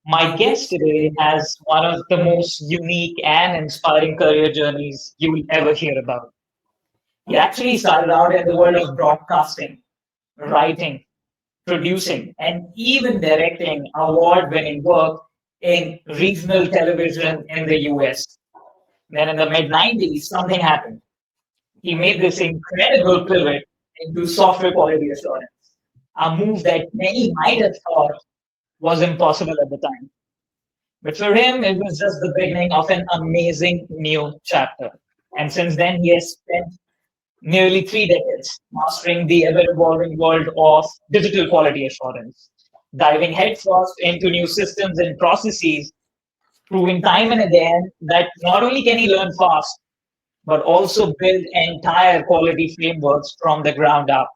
My guest today has one of the most unique and inspiring career journeys you will ever hear about. He actually started out in the world of broadcasting, writing, producing, and even directing award winning work in regional television in the US. Then in the mid 90s, something happened. He made this incredible pivot into software quality assurance, a move that many might have thought was impossible at the time. But for him, it was just the beginning of an amazing new chapter. And since then, he has spent nearly 3 decades mastering the ever evolving world of digital quality assurance, diving headfirst into new systems and processes, proving time and again that not only can he learn fast, but also build entire quality frameworks from the ground up.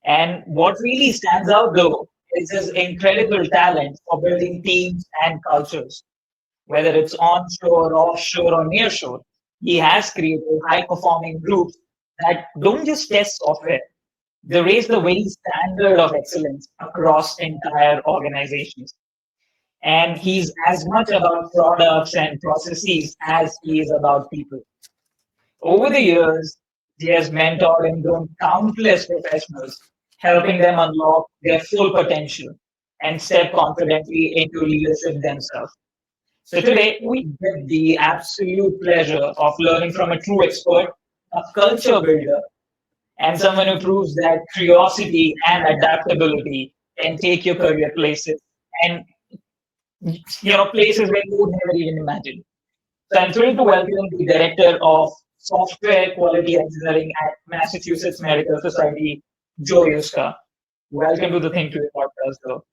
And what really stands out though is his incredible talent for building teams and cultures, whether it's onshore, offshore, or nearshore. He has created high performing groups that don't just test software, they raise the very standard of excellence across entire organizations. And he's as much about products and processes as he is about people. Over the years, he has mentored and grown countless professionals, helping them unlock their full potential and step confidently into leadership themselves. So today, we get the absolute pleasure of learning from a true expert, a culture builder, and someone who proves that curiosity and adaptability can take your career places and places where you would never even imagine. So I'm thrilled to welcome the director of software quality engineering at Massachusetts Medical Society, Joe Yuska. Welcome to the Think to Your podcast, though.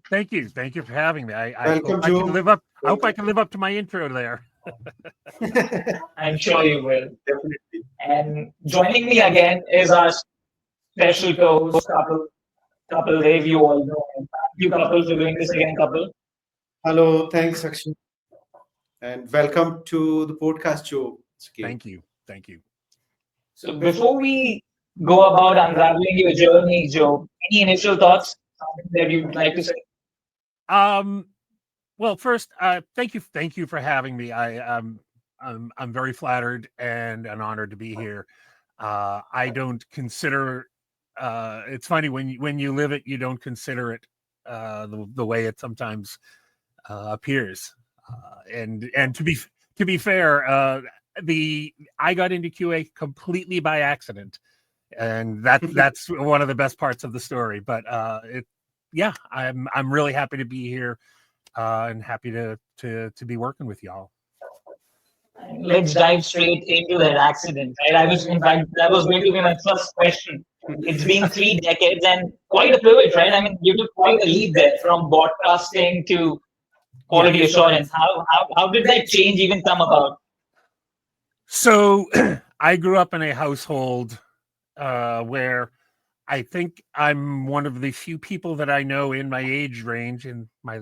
Thank you. Thank you for having me. I Welcome, hope I Joe. can live up. I hope I can live up to my intro there. I'm sure you will. Definitely. And joining me again is our special co-host couple Dave, you all know. Thank you couples for doing this again, couple. Hello, thanks, Akshay. And welcome to the podcast, Joe. Thank you. Thank you. So before we go about unraveling your journey, Joe, any initial thoughts, something that you'd like to say? Well, first, thank you for having me. I'm very flattered and honored to be here. I don't consider it's funny when you live it, you don't consider it the way it sometimes appears. And to be fair, I got into QA completely by accident, and that's one of the best parts of the story. But I'm really happy to be here and happy to be working with y'all. Let's dive straight into that accident. Right? In fact, that was going to be my first question. It's been 3 decades and quite a pivot, right? I mean, you took quite a leap there from broadcasting to quality assurance. How did that change even come about? So I grew up in a household where I think I'm one of the few people that I know in my age range, in my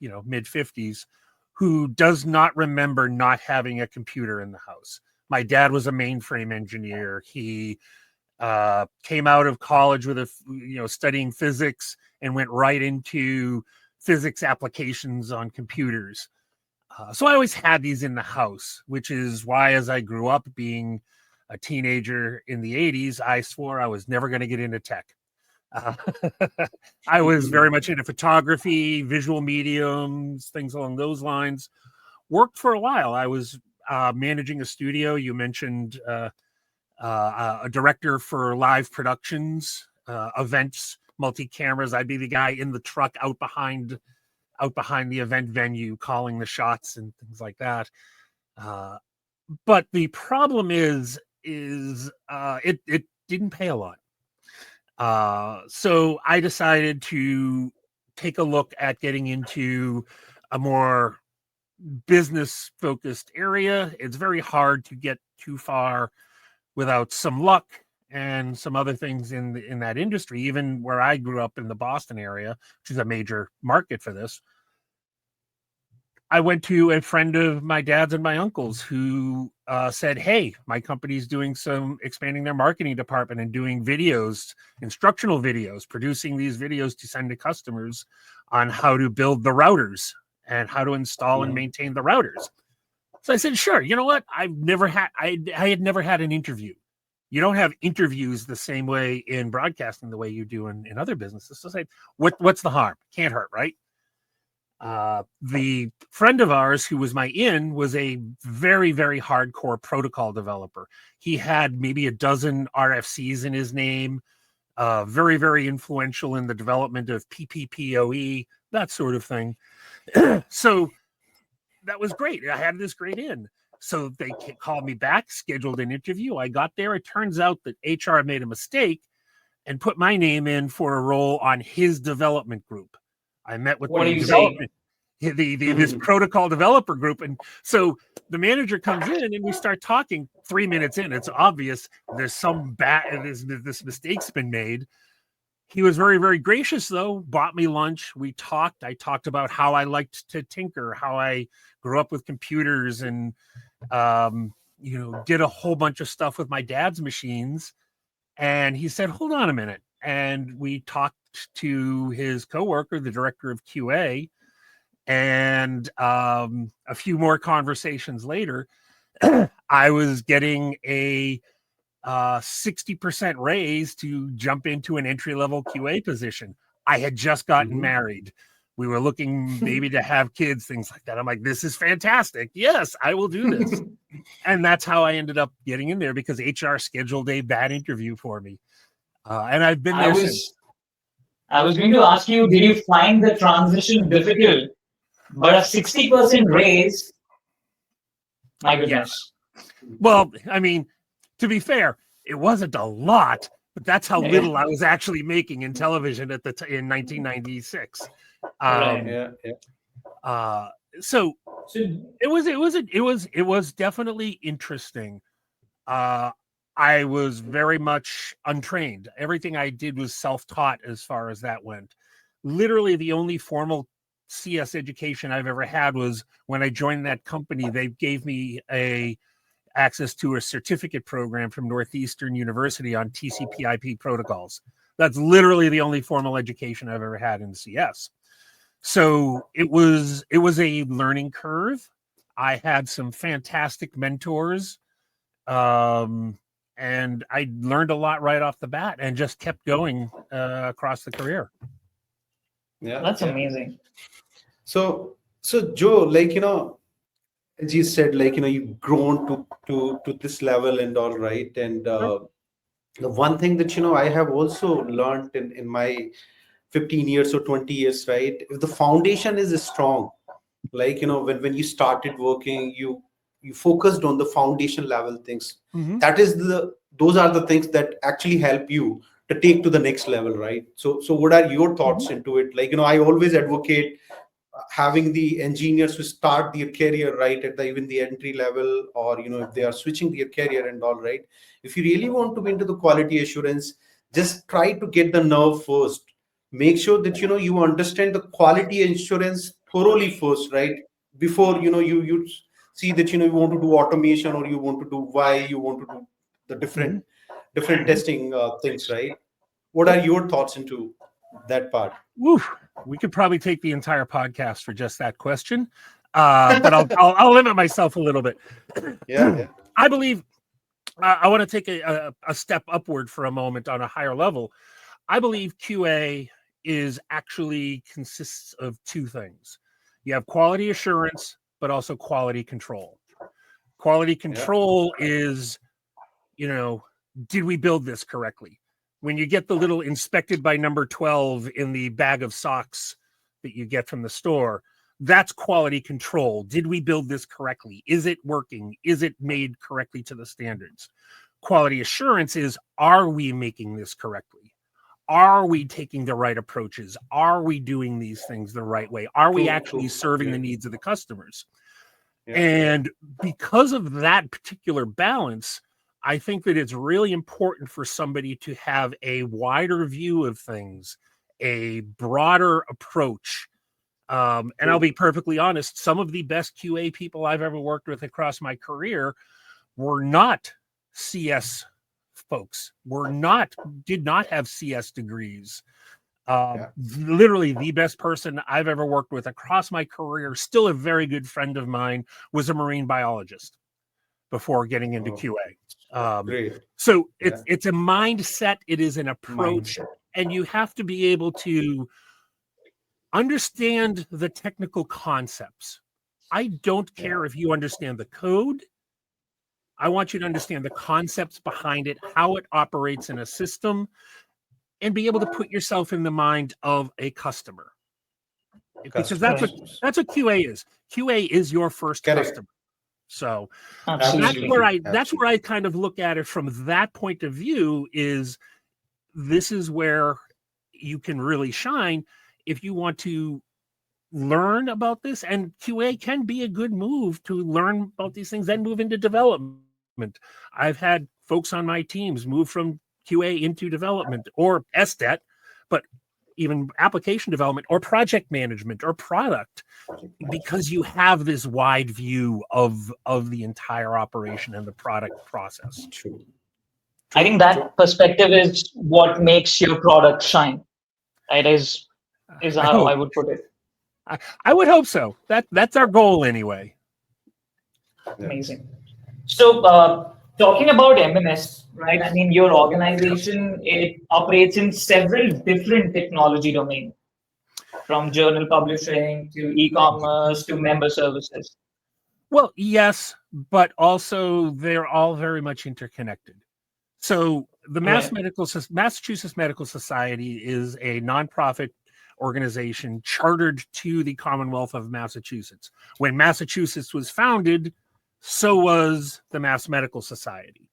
mid 50s, who does not remember not having a computer in the house. My dad was a mainframe engineer. He came out of college with studying physics and went right into physics applications on computers. So I always had these in the house, which is why, as I grew up being a teenager in the 80s, I swore I was never going to get into tech. I was very much into photography, visual mediums, things along those lines. Worked for a while. I was managing a studio. You mentioned a director for live productions, events, multi-cameras. I'd be the guy in the truck out behind the event venue, calling the shots and things like that. But the problem is it didn't pay a lot. So I decided to take a look at getting into a more business focused area. It's very hard to get too far without some luck and some other things in that industry. Even where I grew up in the Boston area, which is a major market for this, I went to a friend of my dad's and my uncle's who said, hey, my company's doing some expanding their marketing department and doing videos, instructional videos, producing these videos to send to customers on how to build the routers. and how to install and maintain the routers. So I said, sure. You know what? I had never had an interview. You don't have interviews the same way in broadcasting the way you do in other businesses. So I said, what's the harm? Can't hurt, right? The friend of ours who was my in was a very, very hardcore protocol developer. He had maybe a dozen RFCs in his name, very, very influential in the development of PPPoE, that sort of thing. So that was great. I had this great in. So they called me back, scheduled an interview. I got there. It turns out that HR made a mistake and put my name in for a role on his development group. I met with this protocol developer group. And so the manager comes in and we start talking. 3 minutes in, it's obvious there's this mistake's been made. He was very, very gracious, though, bought me lunch. We talked. I talked about how I liked to tinker, how I grew up with computers and, did a whole bunch of stuff with my dad's machines. And he said, hold on a minute. And we talked to his coworker, the director of QA, and a few more conversations later, I was getting a 60% raise to jump into an entry-level QA position. I had just gotten married. We were looking maybe to have kids, things like that. I'm like, this is fantastic. Yes, I will do this. And that's how I ended up getting in there, because HR scheduled a bad interview for me. And I've been there since. I was going to ask you, did you find the transition difficult? But a 60% raise, my goodness. Yeah. Well, I mean, to be fair, it wasn't a lot, but that's how little I was actually making in television in 1996. So it was definitely interesting. I was very much untrained. Everything I did was self-taught as far as that went. Literally, the only formal CS education I've ever had was when I joined that company. They gave me access to a certificate program from Northeastern University on TCP/IP protocols. That's literally the only formal education I've ever had in CS. So it was a learning curve. I had some fantastic mentors, and I learned a lot right off the bat and just kept going across the career. Yeah, that's amazing. So Joe, as you said, you've grown to this level and all, right? And the one thing that I have also learned in my 15 years or 20 years, right? If the foundation is strong, when you started working, you focused on the foundation level things. Those are the things that actually help you to take to the next level, right? So what are your thoughts into it? I always advocate having the engineers who start their career right at even the entry level, or if they are switching their career and all, right? If you really want to be into the quality assurance, just try to get the nerve first. Make sure that you understand the quality assurance thoroughly first, right? Before you see that you want to do automation, or you want to do you want to do the different testing things, right? What are your thoughts into that part? Woof. We could probably take the entire podcast for just that question, but I'll limit myself a little bit. Yeah. I believe I want to take a step upward for a moment on a higher level. I believe QA consists of two things. You have quality assurance, but also quality control. Quality control is, did we build this correctly? When you get the little inspected by number 12 in the bag of socks that you get from the store, that's quality control. Did we build this correctly? Is it working? Is it made correctly to the standards? Quality assurance is, are we making this correctly? Are we taking the right approaches? Are we doing these things the right way? Are we actually serving the needs of the customers? And because of that particular balance, I think that it's really important for somebody to have a wider view of things, a broader approach. And I'll be perfectly honest, some of the best QA people I've ever worked with across my career were not CS folks, did not have CS degrees. Literally the best person I've ever worked with across my career, still a very good friend of mine, was a marine biologist before getting into QA. Great. So it's a mindset, it is an approach, Mindset. and you have to be able to understand the technical concepts. I don't care if you understand the code. I want you to understand the concepts behind it, how it operates in a system, and be able to put yourself in the mind of a customer. Because that's what QA is. QA is your first customer. So that's where I kind of look at it from that point of view. This is where you can really shine if you want to learn about this, and QA can be a good move to learn about these things, then move into development. I've had folks on my teams move from QA into development or SDET, but even application development or project management or product, because you have this wide view of the entire operation and the product process. True. I think that perspective is what makes your product shine. Right? Is how I would put it. I would hope so. That's our goal anyway. Amazing. So talking about MMS, right? I mean, your organization, it operates in several different technology domains, from journal publishing to e-commerce to member services. Well, yes, but also they're all very much interconnected. So the Massachusetts Medical Society is a nonprofit organization chartered to the Commonwealth of Massachusetts. When Massachusetts was founded, so was the Mass Medical Society.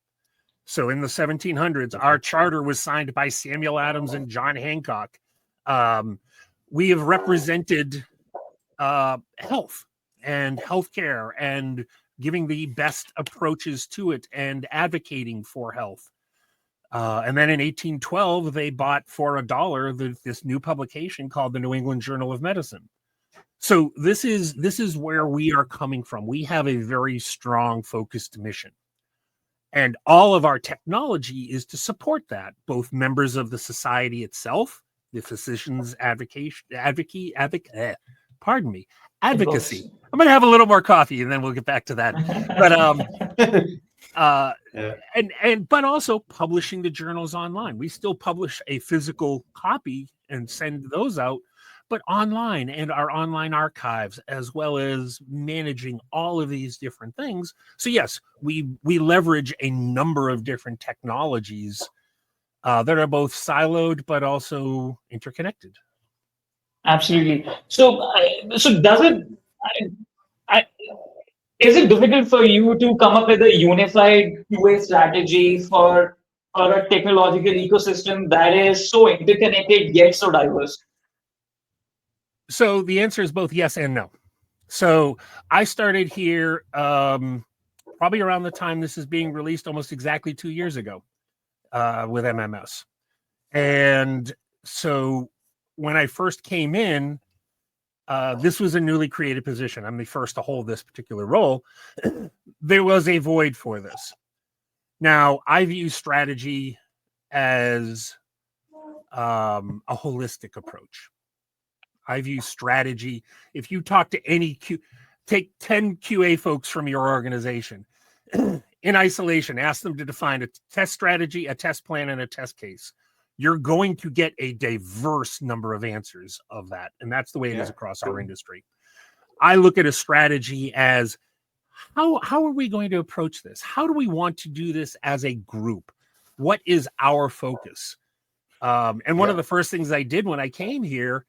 So in the 1700s, our charter was signed by Samuel Adams and John Hancock. We have represented health and healthcare and giving the best approaches to it and advocating for health. And then in 1812, they bought for $1 this new publication called the New England Journal of Medicine. So this is where we are coming from. We have a very strong, focused mission. And all of our technology is to support that, both members of the society itself, the physicians advocacy. I'm going to have a little more coffee and then we'll get back to that. But but also publishing the journals online. We still publish a physical copy and send those out, but online, and our online archives, as well as managing all of these different things. So yes, we leverage a number of different technologies that are both siloed but also interconnected. Absolutely. So does it? Is it difficult for you to come up with a unified QA strategy for a technological ecosystem that is so interconnected yet so diverse? So the answer is both yes and no. So I started here probably around the time this is being released, almost exactly 2 years ago with MMS. And so when I first came in, this was a newly created position. I'm the first to hold this particular role. There was a void for this. Now, I view strategy as a holistic approach. I view strategy, if you talk to take 10 QA folks from your organization in isolation, ask them to define a test strategy, a test plan, and a test case. You're going to get a diverse number of answers of that. And that's the way it is across our industry. I look at a strategy as how are we going to approach this? How do we want to do this as a group? What is our focus? And one of the first things I did when I came here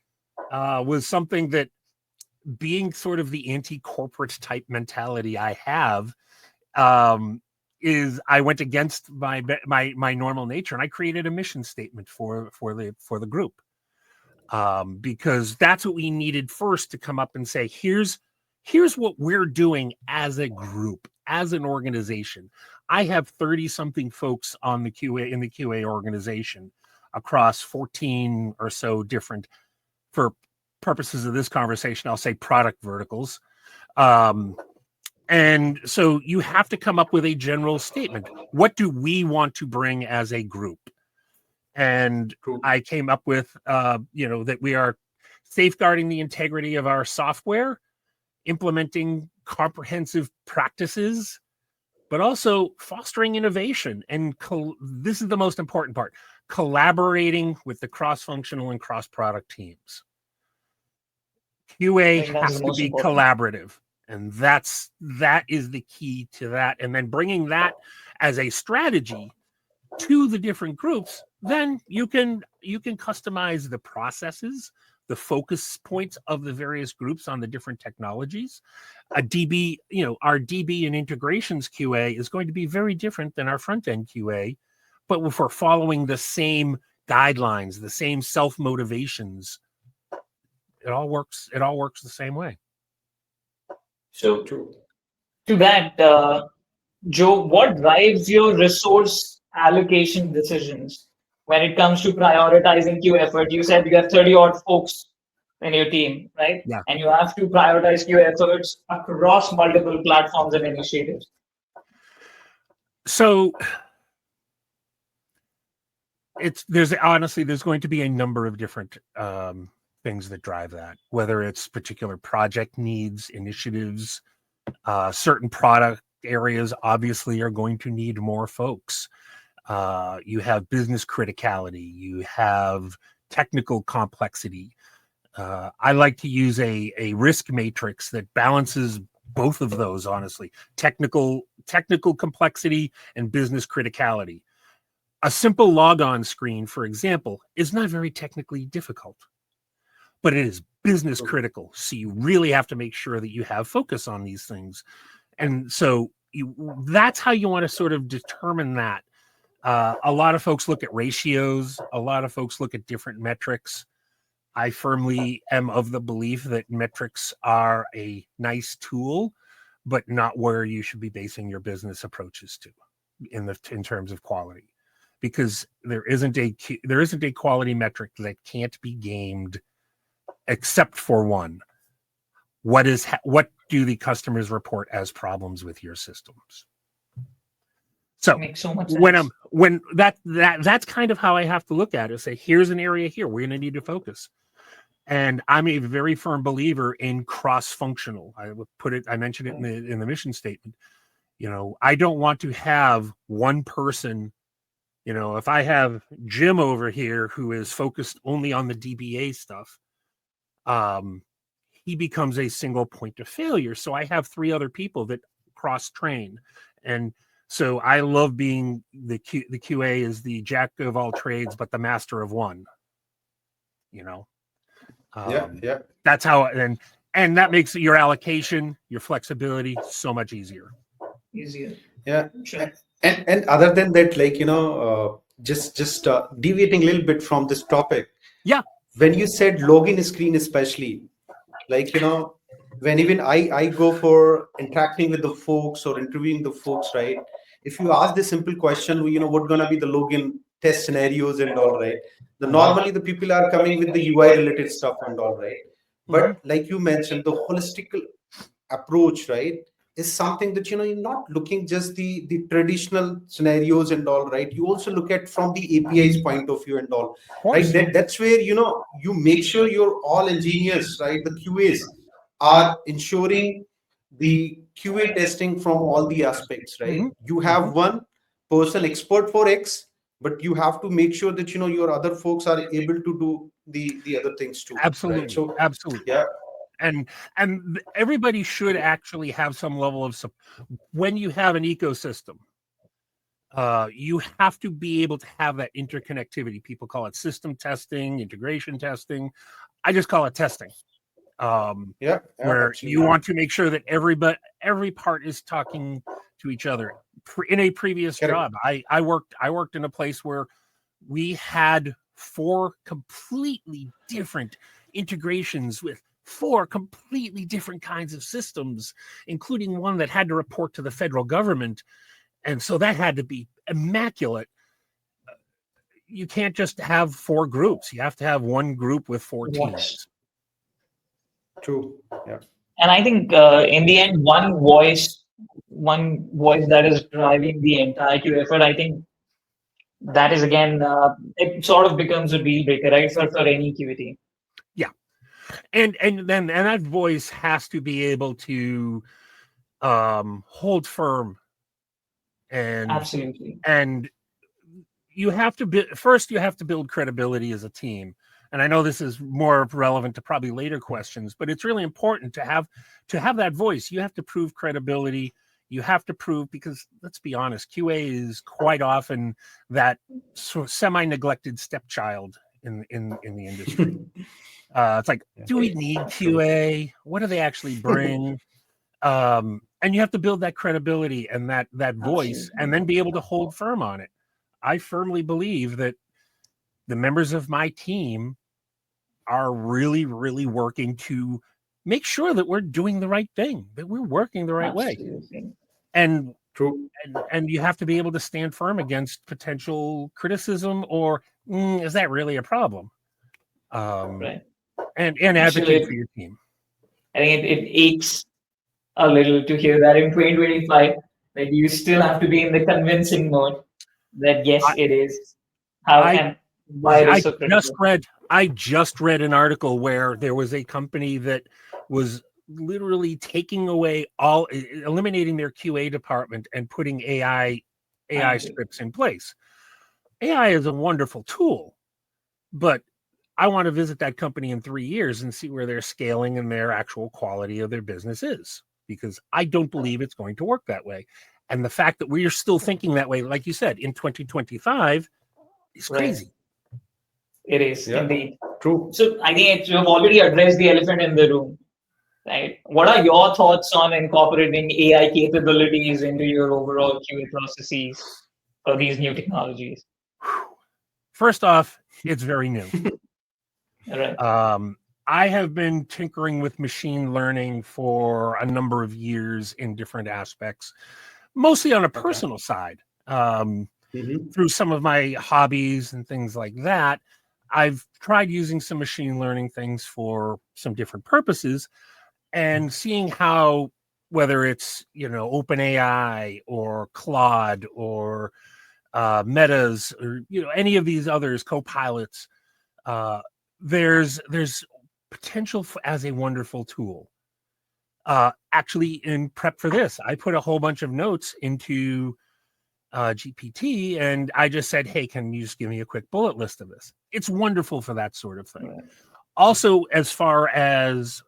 was something that, being sort of the anti-corporate type mentality I have, is I went against my normal nature, and I created a mission statement for the group, because that's what we needed first to come up and say, here's what we're doing as a group, as an organization. I have 30 something folks in the QA organization across 14 or so different, for purposes of this conversation, I'll say product verticals. And so you have to come up with a general statement. What do we want to bring as a group? And True. I came up with, that we are safeguarding the integrity of our software, implementing comprehensive practices, but also fostering innovation. And this is the most important part, collaborating with the cross-functional and cross-product teams. QA has to be collaborative. And that is the key to that. And then bringing that as a strategy to the different groups, then you can customize the processes, the focus points of the various groups on the different technologies. A DB, our DB and integrations QA is going to be very different than our front end QA, but if we're following the same guidelines, the same self motivations, it all works the same way. So to that, Joe, what drives your resource allocation decisions when it comes to prioritizing Q effort? You said you have 30 odd folks in your team, right? Yeah. And you have to prioritize Q efforts across multiple platforms and initiatives. So there's going to be a number of different things that drive that, whether it's particular project needs, initiatives, certain product areas obviously are going to need more folks. You have business criticality, you have technical complexity. I like to use a risk matrix that balances both of those, honestly, technical complexity and business criticality. A simple logon screen, for example, is not very technically difficult, but it is business critical. So you really have to make sure that you have focus on these things. And so that's how you want to sort of determine that. A lot of folks look at ratios. A lot of folks look at different metrics. I firmly am of the belief that metrics are a nice tool, but not where you should be basing your business approaches to in terms of quality, because there isn't a quality metric that can't be gamed except for one. What do the customers report as problems with your systems? So makes so much sense. when that's kind of how I have to look at it. Say, here's an area here we're going to need to focus. And I'm a very firm believer in cross-functional. I mentioned it in the mission statement. I don't want to have one person. If I have Jim over here who is focused only on the DBA stuff, he becomes a single point of failure. So I have 3 other people that cross-train. And so I love being the QA is the jack of all trades, but the master of one. Yeah. That's how, and that makes your allocation, your flexibility so much easier. Yeah. Sure. And other than that, just deviating a little bit from this topic. Yeah. When you said login screen, especially, when even I go for interacting with the folks or interviewing the folks, right? If you ask this simple question, what's gonna be the login test scenarios and all, right? Normally the people are coming with the UI related stuff and all, right? But like you mentioned, the holistic approach, right, is something that you're not looking just the traditional scenarios and all, right? You also look at from the API's point of view and all, right? That's where you make sure you're all engineers, right? The QAs are ensuring the QA testing from all the aspects, right? You have one person expert for X, but you have to make sure that your other folks are able to do the other things too. Absolutely. Right? So absolutely. yeah. And everybody should actually have some level of support. When you have an ecosystem, you have to be able to have that interconnectivity. People call it system testing, integration testing. I just call it testing. Where absolutely. You want to make sure that every part is talking to each other. In a previous job, I worked in a place where we had 4 completely different integrations with 4 completely different kinds of systems, including one that had to report to the federal government. And so that had to be immaculate. You can't just have 4 groups. You have to have one group with 4 teams. True. Yeah. And I think in the end, one voice that is driving the entire Q effort, I think that is again, it sort of becomes a deal breaker, right, for any QA. Yeah. And that voice has to be able to hold firm, Absolutely. and you have to first you have to build credibility as a team. And I know this is more relevant to probably later questions, but it's really important to have that voice. You have to prove credibility. You have to prove, because let's be honest, QA is quite often that sort of semi-neglected stepchild in the industry. It's like, do we need QA? What do they actually bring? And you have to build that credibility and that voice, Absolutely. and then be able to hold firm on it. I firmly believe that the members of my team are really, really working to make sure that we're doing the right thing, that we're working the right way. Absolutely. And True. and you have to be able to stand firm against potential criticism, or is that really a problem? Right. And Actually, advocate for your team. I think it aches a little to hear that in 2025, that you still have to be in the convincing mode that yes, it is. How I and why it I is so critical. just read an article where there was a company that was literally taking away eliminating their QA department and putting AI scripts in place. AI is a wonderful tool, but I want to visit that company in 3 years and see where their scaling and their actual quality of their business is, because I don't believe it's going to work that way. And the fact that we are still thinking that way, like you said, in 2025 is crazy. It is indeed. True. So I think you've already addressed the elephant in the room, right? What are your thoughts on incorporating AI capabilities into your overall QA processes for these new technologies? First off, it's very new. Right. I have been tinkering with machine learning for a number of years in different aspects, mostly on a personal side. Through some of my hobbies and things like that, I've tried using some machine learning things for some different purposes, and seeing how, whether it's, OpenAI or Claude or Metas, or any of these others, Copilots, there's potential as a wonderful tool. Actually, in prep for this, I put a whole bunch of notes into GPT, and I just said, hey, can you just give me a quick bullet list of this? It's wonderful for that sort of thing. Right. Also, as far as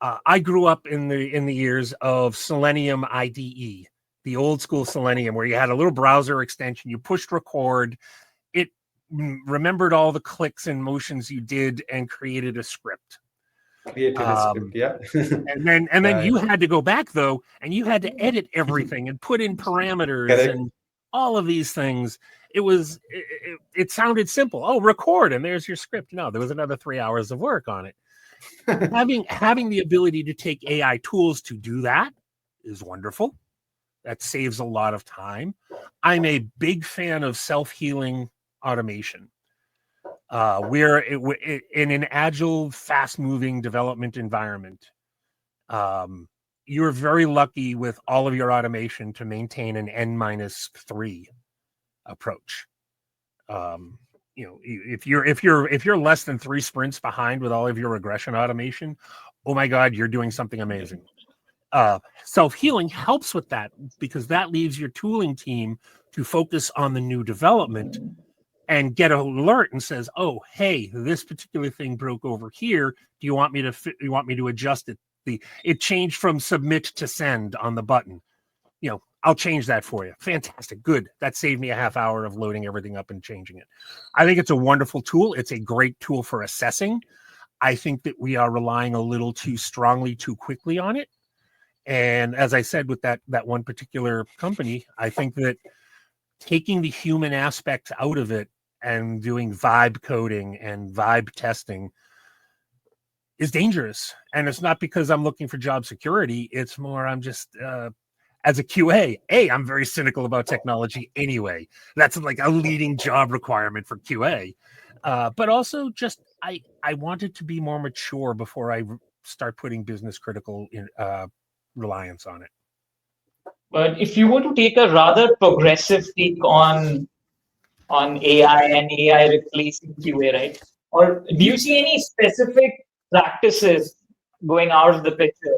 I grew up in the years of Selenium IDE, the old school Selenium, where you had a little browser extension, you pushed record, it remembered all the clicks and motions you did and created a script. Yeah. And then you had to go back, though, and you had to edit everything and put in parameters. Correct. And all of these things. It sounded simple. Oh, record, and there's your script. No, there was another 3 hours of work on it. Having the ability to take AI tools to do that is wonderful. That saves a lot of time. I'm a big fan of self-healing automation. We're in an agile, fast-moving development environment. You're very lucky with all of your automation to maintain an N-3 approach. If you're less than 3 sprints behind with all of your regression automation, oh my God, you're doing something amazing. Self-healing helps with that, because that leaves your tooling team to focus on the new development and get an alert and says, oh, hey, this particular thing broke over here. Do you want me to adjust it? It changed from submit to send on the button. I'll change that for you. Fantastic. Good. That saved me a half hour of loading everything up and changing it. I think it's a wonderful tool. It's a great tool for assessing. I think that we are relying a little too strongly, too quickly on it. And as I said, with that one particular company, I think that taking the human aspect out of it and doing vibe coding and vibe testing is dangerous. And it's not because I'm looking for job security. It's more, I'm just, as a QA, I'm very cynical about technology anyway. That's like a leading job requirement for QA. But also just, I wanted to be more mature before I start putting business critical reliance on it. But if you were to take a rather progressive take on on AI and AI replacing QA, right? Or do you see any specific practices going out of the picture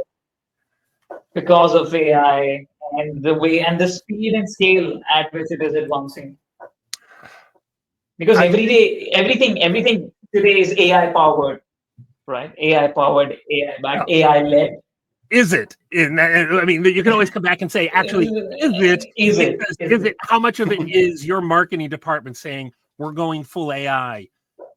because of AI and the way and the speed and scale at which it is advancing? Because I every day, everything today is AI powered, right? AI powered, AI backed, AI led. is it? I mean, you can always come back and say, actually, is it? Is it? Because is it? How much of it is your marketing department saying we're going full AI,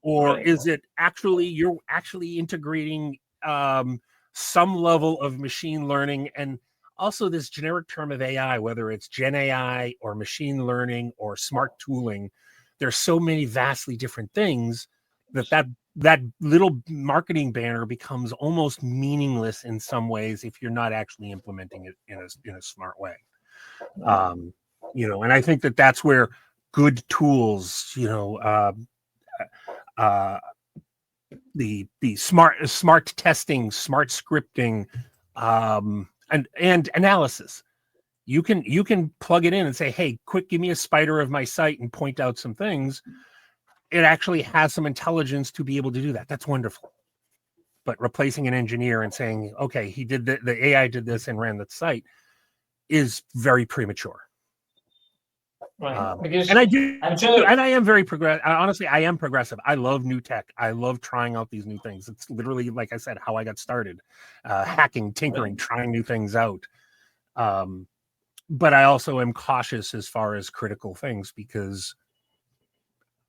or Right. is it actually you're actually integrating some level of machine learning and also this generic term of AI, whether it's Gen AI or machine learning or smart tooling? There's so many vastly different things that little marketing banner becomes almost meaningless in some ways if you're not actually implementing it in a smart way. And I think that's where good tools, the smart testing, smart scripting, and analysis. You can plug it in and say, hey, quick, give me a spider of my site and point out some things. It actually has some intelligence to be able to do that. That's wonderful. But replacing an engineer and saying, okay, he did the AI did this and ran the site is very premature. Right. Because And I do, I'm sure. and I am very progressive. Honestly, I am progressive. I love new tech. I love trying out these new things. It's literally, like I said, how I got started, hacking, tinkering, trying new things out. But I also am cautious as far as critical things because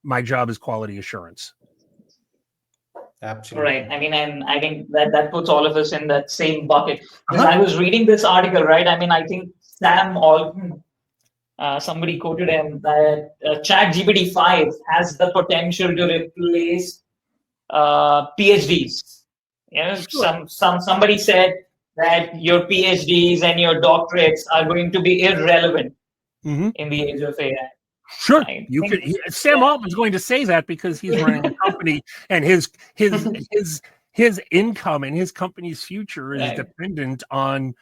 my job is quality assurance. Absolutely. Right. I mean, and I think that puts all of us in that same bucket. Because I was reading this article, right? I mean, I think Sam Altman, somebody quoted him that ChatGPT 5 has the potential to replace PhDs. Somebody said that your PhDs and your doctorates are going to be irrelevant in the age of AI. Sure, Sam Altman's going to say that because he's running a company, and his income and his company's future is dependent on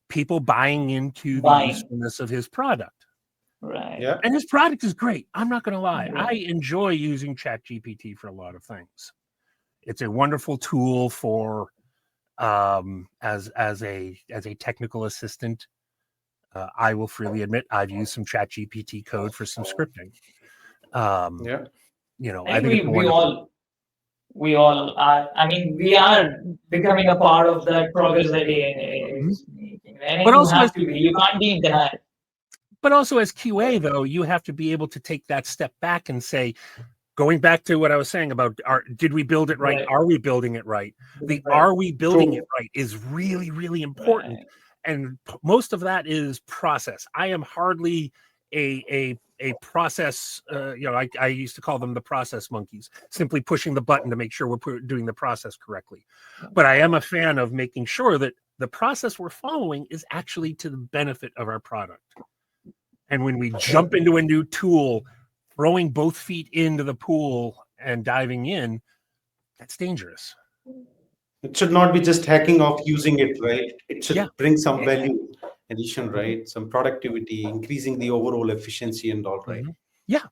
people buying into the usefulness of his product. Right. Yeah. And his product is great. I'm not going to lie. I enjoy using ChatGPT for a lot of things. It's a wonderful tool for as a technical assistant. I will freely admit I've used some ChatGPT code for some scripting. I think we all are. I mean, we are becoming a part of that progress that AI is making. And but also, you can't be in denial. But also, as QA, though, you have to be able to take that step back and say, going back to what I was saying about, did we build it right? Are we building it right? Are we building it right is really, really important. And most of that is process. I am hardly a process, I used to call them the process monkeys, simply pushing the button to make sure we're doing the process correctly. But I am a fan of making sure that the process we're following is actually to the benefit of our product. And when we jump into a new tool, throwing both feet into the pool and diving in, that's dangerous. It should not be just hacking off using it, right? It should bring some value addition, right? Some productivity, increasing the overall efficiency and all, right? Yeah,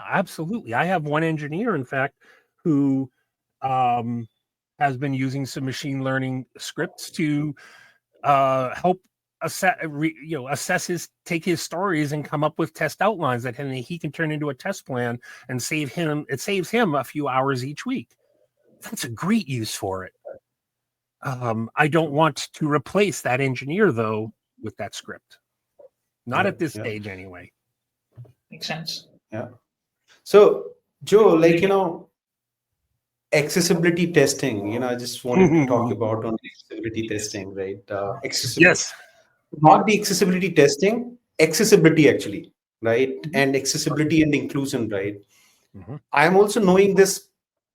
absolutely. I have one engineer, in fact, who has been using some machine learning scripts to help take his stories and come up with test outlines that he can turn into a test plan and it saves him a few hours each week. That's a great use for it. I don't want to replace that engineer, though, with that script. Not at this stage, anyway. Makes sense. Yeah. So, Joe, accessibility testing, I just wanted to talk about on accessibility testing, right? Yes. Not the accessibility testing, accessibility actually, right? And accessibility and inclusion, right? I'm also knowing this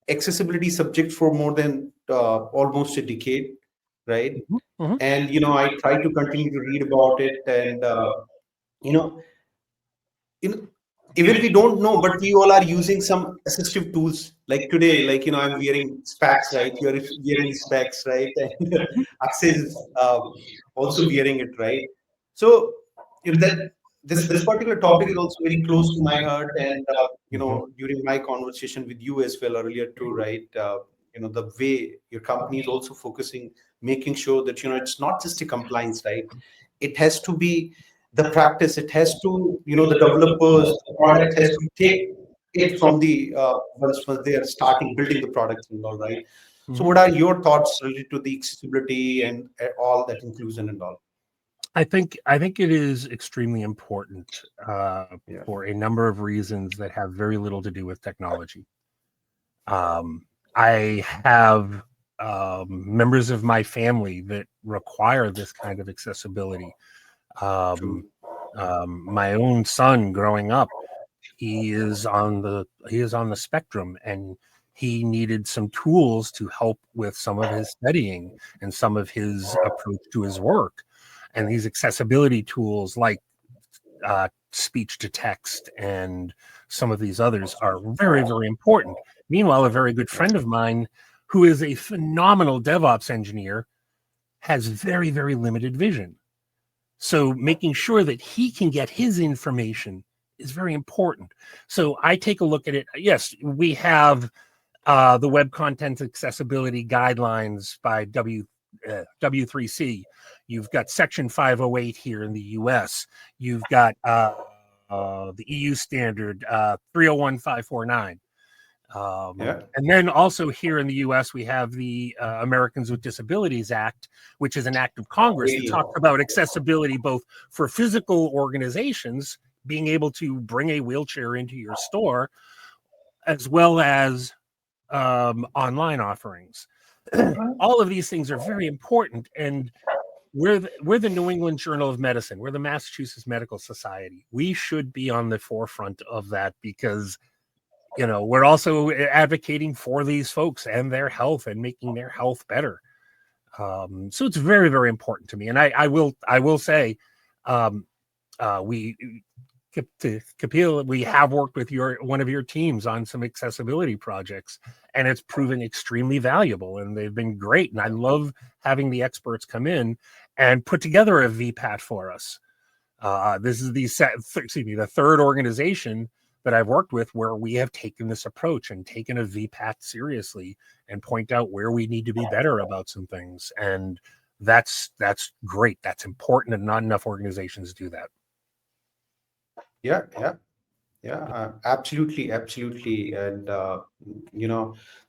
accessibility subject for more than almost a decade, right? And I try to continue to read about it, and even we don't know, but we all are using some assistive tools. Like today, I'm wearing specs, right? You're wearing specs, right? And Akshay is also wearing it, right? So that this particular topic is also very close to my heart, and Mhm. during my conversation with you as well earlier too, right? The way your company is also focusing, making sure that it's not just a compliance, right? It has to be the practice. It has to, the developers, the product has to take it from the once they are starting building the products and all, right? So, Mhm. what are your thoughts related to the accessibility and all that inclusion and all? I think it is extremely important Yeah. for a number of reasons that have very little to do with technology. I have members of my family that require this kind of accessibility. Um, True. my own son, growing up, he is on the spectrum, and he needed some tools to help with some of his studying and some of his approach to his work. And these accessibility tools, like speech to text and some of these others, are very, very important. Meanwhile, a very good friend of mine, who is a phenomenal DevOps engineer, has very, very limited vision. So making sure that he can get his information is very important. So I take a look at it. Yes, we have the Web Content Accessibility Guidelines by W3C. You've got Section 508 here in the US. You've got the EU standard 301549. Yeah. And then also here in the US, we have the Americans with Disabilities Act, which is an act of Congress that talks about accessibility both for physical organizations, being able to bring a wheelchair into your store, as well as online offerings. All of these things are very important. And we're the New England Journal of Medicine. We're the Massachusetts Medical Society. We should be on the forefront of that, because we're also advocating for these folks and their health and making their health better. So it's very, very important to me. And I will say, we Kapil, we have worked with one of your teams on some accessibility projects, and it's proven extremely valuable, and they've been great. And I love having the experts come in and put together a VPAT for us. This is the third organization that I've worked with where we have taken this approach and taken a VPAT seriously and point out where we need to be better about some things. And that's great. That's important, and not enough organizations do that. Yeah. Yeah. Yeah. Absolutely. Absolutely. And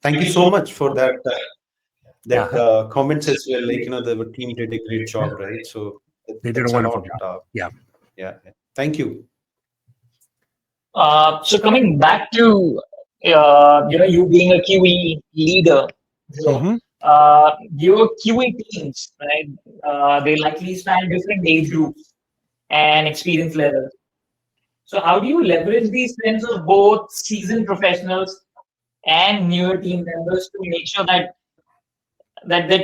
thank you so much for that Yeah, comments as well. Like the team did a great job, right? So they did a that's a wonderful lot. job. Yeah. Yeah. Yeah. Thank you. So coming back to you being a QE leader, Joe, Hmm. your QE teams, right? They likely span different age groups and experience levels. So how do you leverage these trends of both seasoned professionals and newer team members to make sure that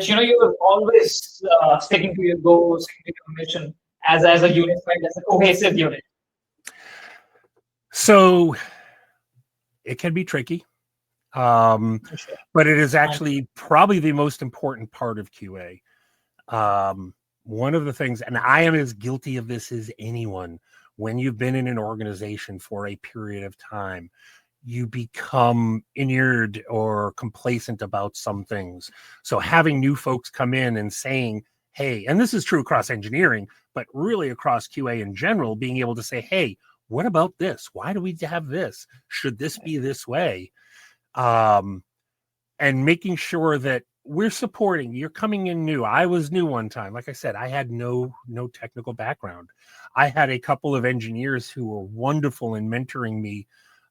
you're always sticking to your goals, sticking to your mission as a unified, as a cohesive unit? So it can be tricky, Sure. but it is actually probably the most important part of QA. One of the things, and I am as guilty of this as anyone, when you've been in an organization for a period of time, you become inured or complacent about some things. So having new folks come in and saying, hey, and this is true across engineering, but really across QA in general, being able to say, hey, what about this? Why do we have this? Should this be this way? Um, and making sure that we're supporting. You're coming in new. I was new one time. Like I said, I had no technical background. I had a couple of engineers who were wonderful in mentoring me.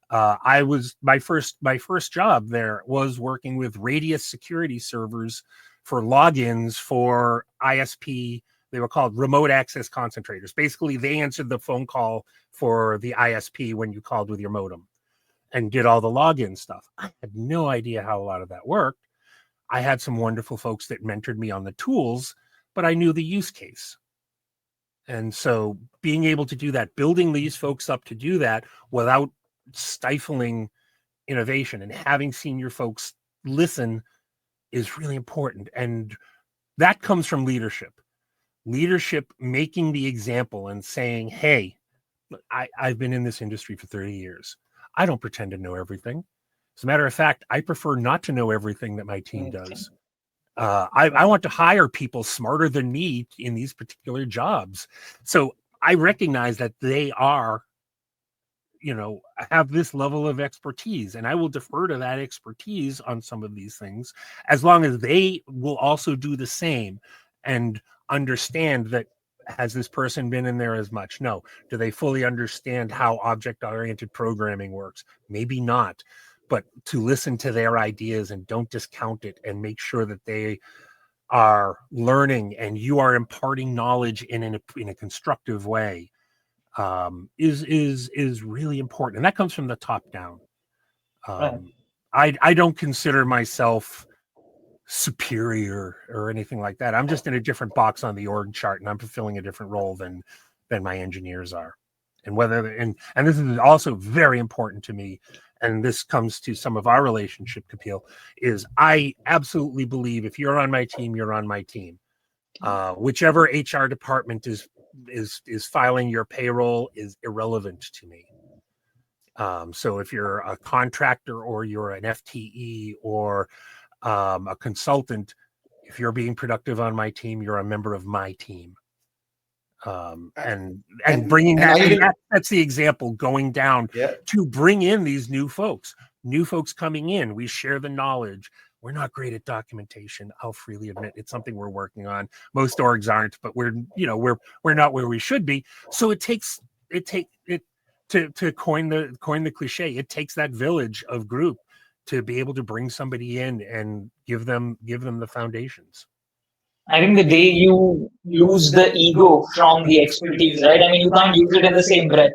I was my first job there was working with Radius security servers for logins for ISP. They were called remote access concentrators. Basically, they answered the phone call for the ISP when you called with your modem and did all the login stuff. I had no idea how a lot of that worked. I had some wonderful folks that mentored me on the tools, but I knew the use case. And so being able to do that, building these folks up to do that without stifling innovation and having senior folks listen is really important. And that comes from leadership making the example and saying, hey, I've been in this industry for 30 years. I don't pretend to know everything. As a matter of fact, I prefer not to know everything that my team does. I want to hire people smarter than me in these particular jobs. So I recognize that they are, have this level of expertise, and I will defer to that expertise on some of these things, as long as they will also do the same and understand that, has this person been in there as much? No. Do they fully understand how object-oriented programming works? Maybe not. But to listen to their ideas and don't discount it, and make sure that they are learning and you are imparting knowledge in a constructive way, is really important, and that comes from the top down. I don't consider myself superior or anything like that. I'm just in a different box on the org chart, and I'm fulfilling a different role than my engineers are. And and this is also very important to me, and this comes to some of our relationship, Kapil, is I absolutely believe if you're on my team, you're on my team. Whichever HR department is filing your payroll is irrelevant to me. So if you're a contractor or you're an FTE or a consultant, if you're being productive on my team, you're a member of my team. And bringing that's the example going down to bring in these new folks coming in. We share the knowledge. We're not great at documentation. I'll freely admit it's something we're working on. Most orgs aren't, but we're not where we should be. So it takes to coin the cliche. It takes that village of group to be able to bring somebody in and give them the foundations. I think the day you lose the ego from the expertise, right? I mean, you can't use it in the same breath.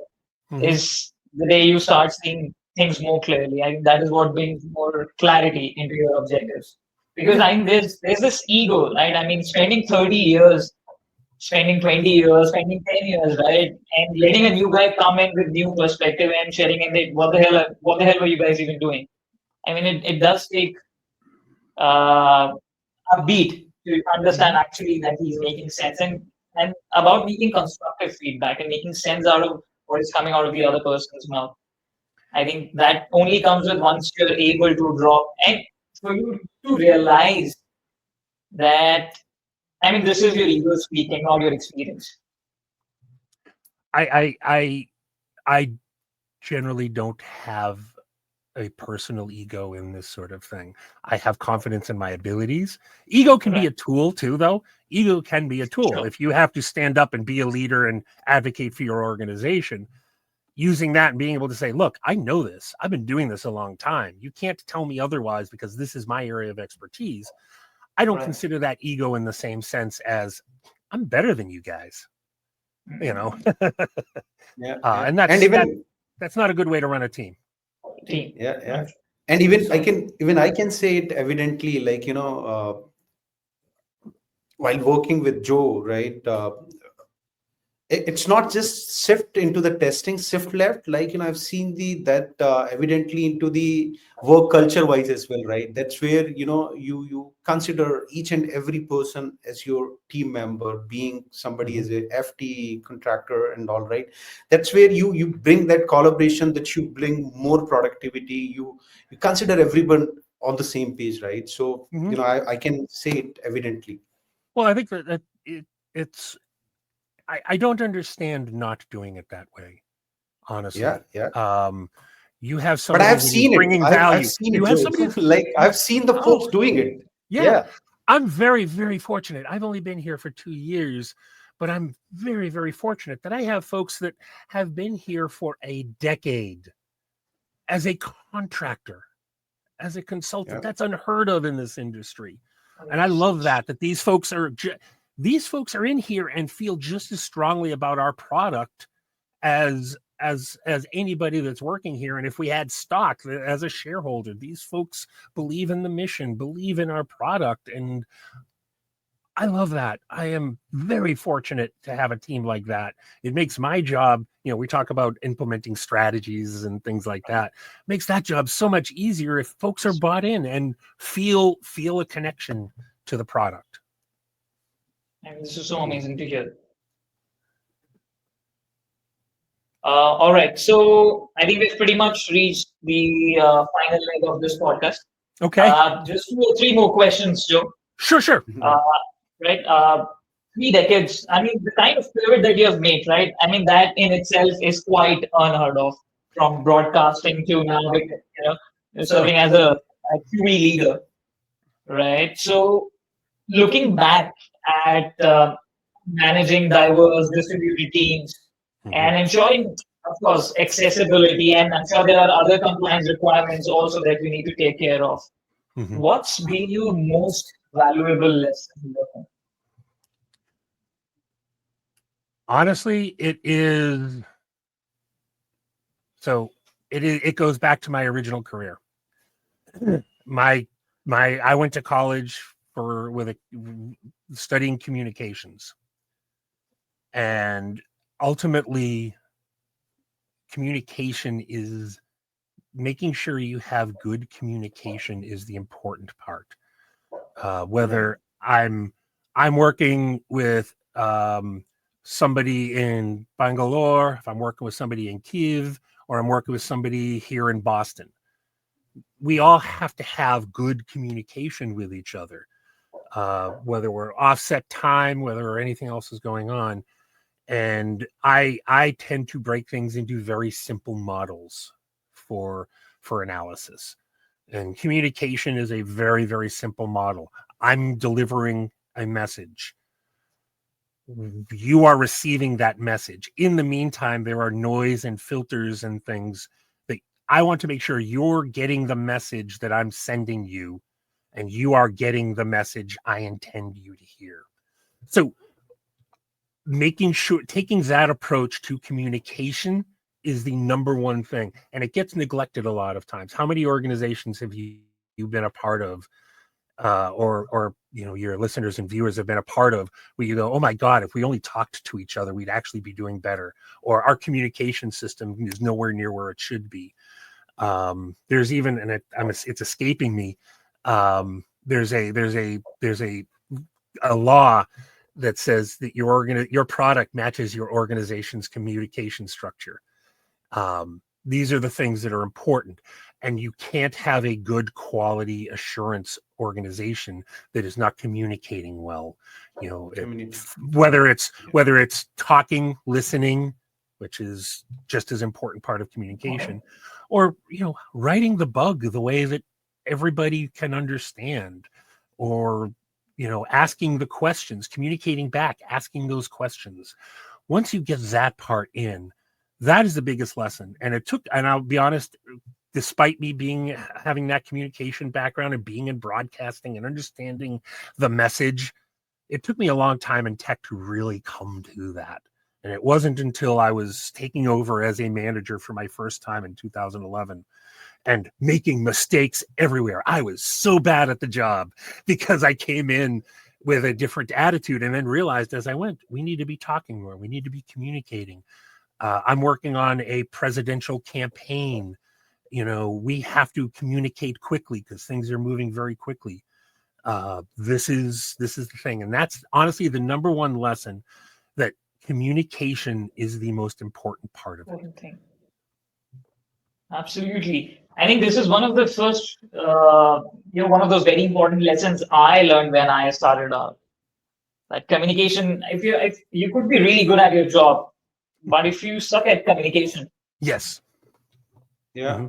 Is the day you start seeing things more clearly. I think that is what brings more clarity into your objectives. Because I think there's this ego, right? I mean, spending 30 years, spending 20 years, spending 10 years, right? And letting a new guy come in with new perspective and sharing and what the hell were you guys even doing? I mean, it does take a beat to understand actually that he's making sense and about making constructive feedback and making sense out of what is coming out of the other person's mouth. I think that only comes with once you're able to drop and for you to realize that, I mean, this is your ego speaking, not your experience. I generally don't have a personal ego in this sort of thing. I have confidence in my abilities. Ego can be a tool too, though. Ego can be a tool. Sure. If you have to stand up and be a leader and advocate for your organization, using that and being able to say, look, I know this. I've been doing this a long time. You can't tell me otherwise because this is my area of expertise. I don't consider that ego in the same sense as I'm better than you guys. And that's not a good way to run a team. And even I can say it evidently, like while working with Joe, right, it's not just shift into the testing, shift left, like I've seen that evidently into the work culture wise as well, right? That's where you consider each and every person as your team member, being somebody as a FT contractor and all, right? That's where you bring that collaboration, that you bring more productivity, you consider everyone on the same page, right? So I can say it evidently. Well, I think that it's I don't understand not doing it that way, honestly. You have somebody, but I've seen bringing it. value. I've seen you it, have somebody like I've seen the folks doing it. Yeah. I'm very, very fortunate. I've only been here for 2 years, but I'm very, very fortunate that I have folks that have been here for a decade as a contractor, as a consultant. That's unheard of in this industry. And I love that these folks are in here and feel just as strongly about our product as anybody that's working here. And if we had stock as a shareholder, these folks believe in the mission, believe in our product. And I love that. I am very fortunate to have a team like that. It makes my job, we talk about implementing strategies and things like that. It makes that job so much easier if folks are bought in and feel a connection to the product. And this is so amazing to hear. All right. So I think we've pretty much reached the final leg of this podcast. Okay. Just 2 or 3 more questions, Joe. Sure. Uh, right. 3 decades. I mean, the kind of pivot that you have made, right? I mean, that in itself is quite unheard of. From broadcasting to now, serving as a QE leader, right? So, looking back at managing diverse distributed teams and ensuring, of course, accessibility, and I'm sure there are other compliance requirements also that we need to take care of. Mhm. What's been your most valuable lesson learned? Honestly, it is. So it goes back to my original career. My I went to college studying communications, and ultimately communication is making sure you have good communication is the important part. Whether I'm working with somebody in Bangalore, if I'm working with somebody in Kiev, or I'm working with somebody here in Boston, we all have to have good communication with each other, whether we're offset time, whether anything else is going on. And I tend to break things into very simple models for analysis. And communication is a very, very simple model. I'm delivering a message. You are receiving that message. In the meantime, there are noise and filters and things that I want to make sure you're getting the message that I'm sending you, and you are getting the message I intend you to hear. So making sure, taking that approach to communication is the number one thing, and it gets neglected a lot of times. How many organizations have you been a part of, or your listeners and viewers have been a part of, where you go, oh my God, if we only talked to each other, we'd actually be doing better, or our communication system is nowhere near where it should be. There's even, and it's escaping me. There's a law that says that your product matches your organization's communication structure. These are the things that are important, and you can't have a good quality assurance organization that is not communicating well. Whether it's talking, listening, which is just as important part of communication, or writing the bug the way that everybody can understand, or asking the questions, communicating back, asking those questions. Once you get that part in, that is the biggest lesson. And I'll be honest, despite me having that communication background and being in broadcasting and understanding the message, it took me a long time in tech to really come to that. And it wasn't until I was taking over as a manager for my first time in 2011 and making mistakes everywhere. I was so bad at the job because I came in with a different attitude, and then realized as I went, we need to be talking more. We need to be communicating. I'm working on a presidential campaign. We have to communicate quickly because things are moving very quickly. This is the thing. And that's honestly the number one lesson, that communication is the most important part of it. Thing. Absolutely. I think this is one of the first, one of those very important lessons I learned when I started out. That communication, if you could be really good at your job, but if you suck at communication. Yes. Yeah.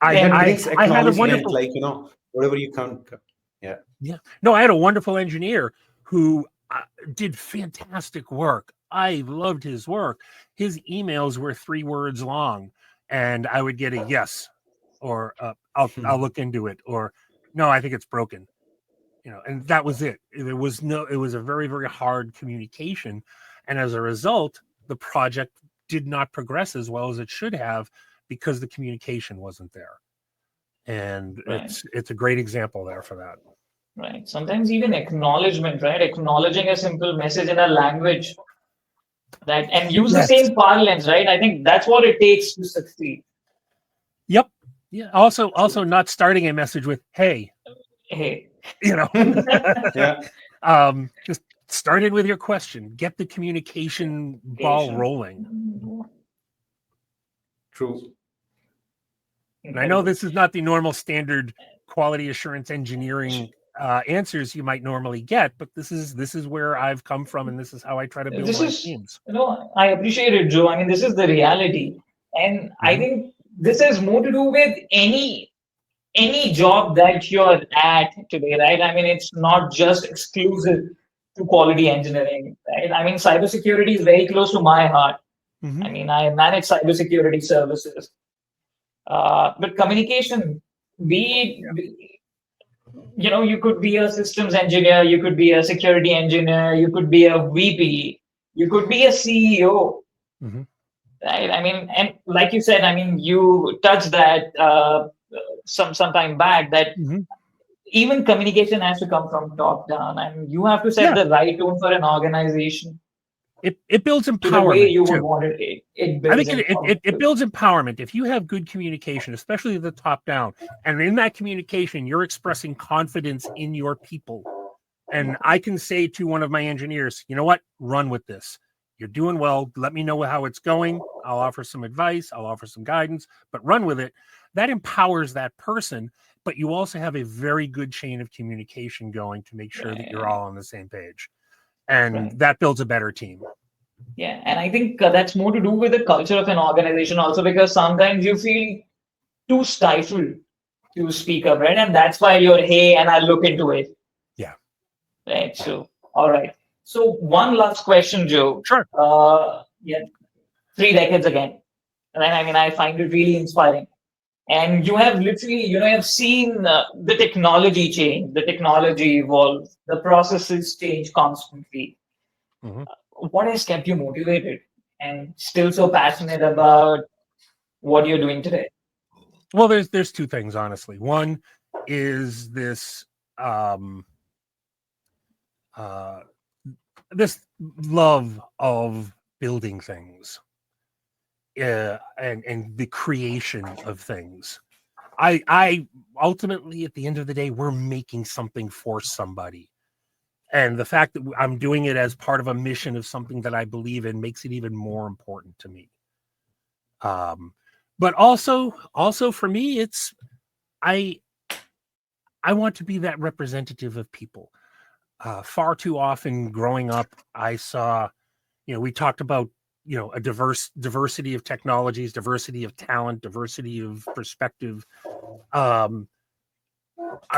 I had a wonderful, whatever you can. Yeah. No, I had a wonderful engineer who did fantastic work. I loved his work. His emails were 3 words long, and I would get a yes, or I'll look into it, or no, I think it's broken. And that was it. It was a very, very hard communication. And as a result, the project did not progress as well as it should have, because the communication wasn't there. And it's a great example there for that. Right. Sometimes even acknowledgement, right? Acknowledging a simple message in a language and use the same parlance, right? I think that's what it takes to succeed. Yep. Yeah. Also not starting a message with "Hey." Yeah. Just start it with your question. Get the communication ball rolling. True. And I know this is not the normal standard quality assurance engineering answers you might normally get, but this is where I've come from, and this is how I try to build This my is, teams. I appreciate it, Joe. I mean, this is the reality. And I think this has more to do with any job that you're at today, right? I mean, it's not just exclusive to quality engineering, right? I mean, cybersecurity is very close to my heart. I mean, I manage cybersecurity services. But communication, you could be a systems engineer, you could be a security engineer, you could be a VP, you could be a CEO, right? I mean, and like you said, I mean, you touched that some time back that even communication has to come from top down, and you have to set the right tone for an organization. It builds empowerment to the way you too. would want it. It I builds think it builds empowerment. If you have good communication, especially the top down, and in that communication, you're expressing confidence in your people. And I can say to one of my engineers, you know what, run with this. You're doing well. Let me know how it's going. I'll offer some advice. I'll offer some guidance, but run with it. That empowers that person. But you also have a very good chain of communication going to make sure that you're all on the same page. And that builds a better team. Yeah, and I think that's more to do with the culture of an organization also, because sometimes you feel too stifled to speak up, right? And that's why you're, hey, and I'll look into it. Yeah. Right. So, all right. So one last question, Joe. Sure. 3 decades again. Right? I mean, I find it really inspiring. And you have literally, you have seen the technology change, the technology evolve, the processes change constantly. What has kept you motivated and still so passionate about what you're doing today? Well, there's 2 things, honestly. One is this this love of building things, and the creation of things. I ultimately, at the end of the day, we're making something for somebody. And the fact that I'm doing it as part of a mission of something that I believe in makes it even more important to me. But also for me, it's I want to be that representative of people. Far too often growing up, I saw, we talked about, a diversity of technologies, diversity of talent, diversity of perspective. I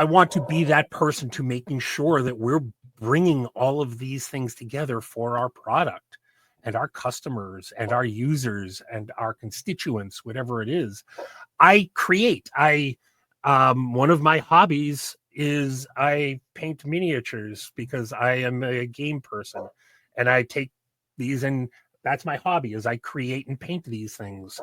want to be that person to making sure that we're bringing all of these things together for our product and our customers and our users and our constituents, whatever it is. I create. One of my hobbies is I paint miniatures because I am a game person, and I take these, and that's my hobby, is I create and paint these things.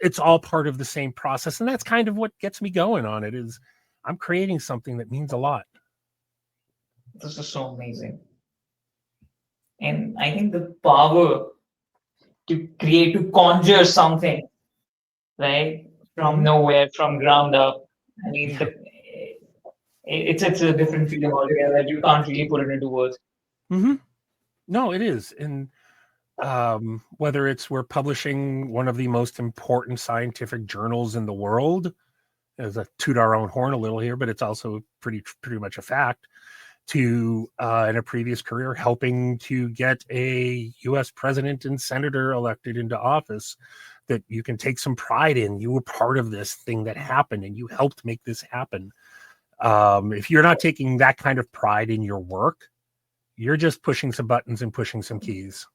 It's all part of the same process, and that's kind of what gets me going on it. Is I'm creating something that means a lot. This is so amazing. And I think the power to create, to conjure something, right, from nowhere, from ground up. I mean, it's a different feeling altogether that you can't really put it into words. No, it is. And whether it's we're publishing one of the most important scientific journals in the world, as a toot our own horn a little here, but it's also pretty much a fact, to in a previous career helping to get a U.S. president and senator elected into office that you can take some pride in. You were part of this thing that happened, and you helped make this happen. If you're not taking that kind of pride in your work, you're just pushing some buttons and pushing some keys.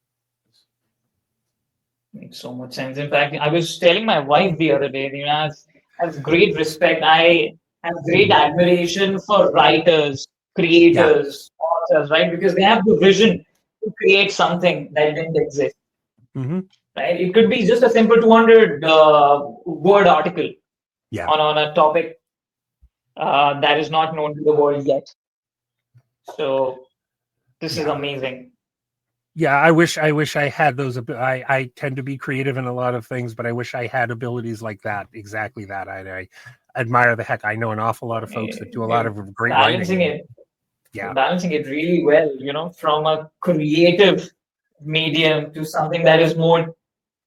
Makes so much sense. In fact, I was telling my wife the other day, I have great respect. I have great admiration for writers, creators, authors, right? Because they have the vision to create something that didn't exist. Right? It could be just a simple 200 word article on a topic that is not known to the world yet. So this is amazing. Yeah, I wish I had those. I tend to be creative in a lot of things, but I wish I had abilities like that. Exactly that. I admire the heck. I know an awful lot of folks that do a lot of great writing. Balancing it really well, from a creative medium to something that is more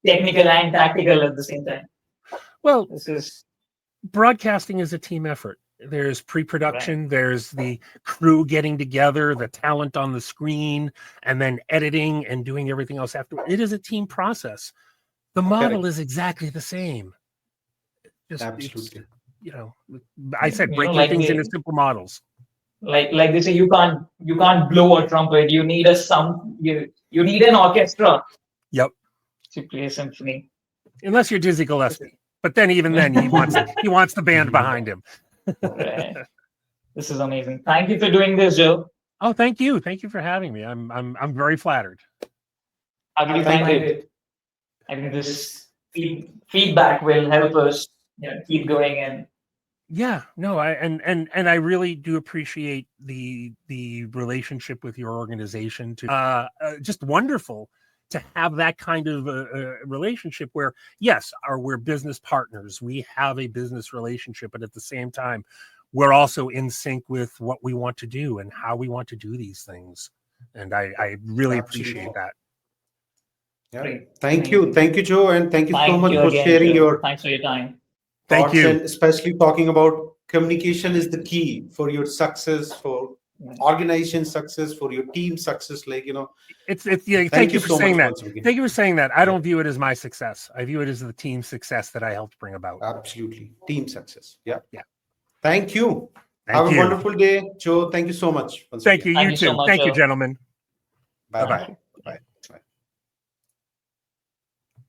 technical and tactical at the same time. Well, This is broadcasting is a team effort. There's pre-production, there's the crew getting together, the talent on the screen, and then editing and doing everything else after. It is a team process. The model is exactly the same. Absolutely. I said breaking like things the- into simple models. like they say, you can't blow a trumpet. You need you need an orchestra Yep. to play a symphony. Unless you're Dizzy Gillespie. But then even then he wants the band behind him. Right. This is amazing. Thank you for doing this, Joe. Oh, thank you. Thank you for having me. I'm very flattered. How do you find it? I think this feedback will help us keep going and Yeah, no, I really do appreciate the relationship with your organization. Just wonderful to have that kind of a relationship where, yes, we're business partners. We have a business relationship, but at the same time, we're also in sync with what we want to do and how we want to do these things. And I really appreciate that. Yeah. Great. Thank you, Joe, and thank you so much for again, sharing Joe. your Thanks for your time. Thank thoughts, you. and especially talking about communication is the key for your success, for organization success, for your team success. It's yeah. Thank you for saying that. Thank you for saying that. I don't view it as my success. I view it as the team success that I helped bring about. Absolutely, team success. Yeah. Yeah. Thank you. Thank Have you. a wonderful day, Joe. Thank you so much. Thank you. Thank You you so too. much, Thank you, Joe. gentlemen. Bye Bye-bye.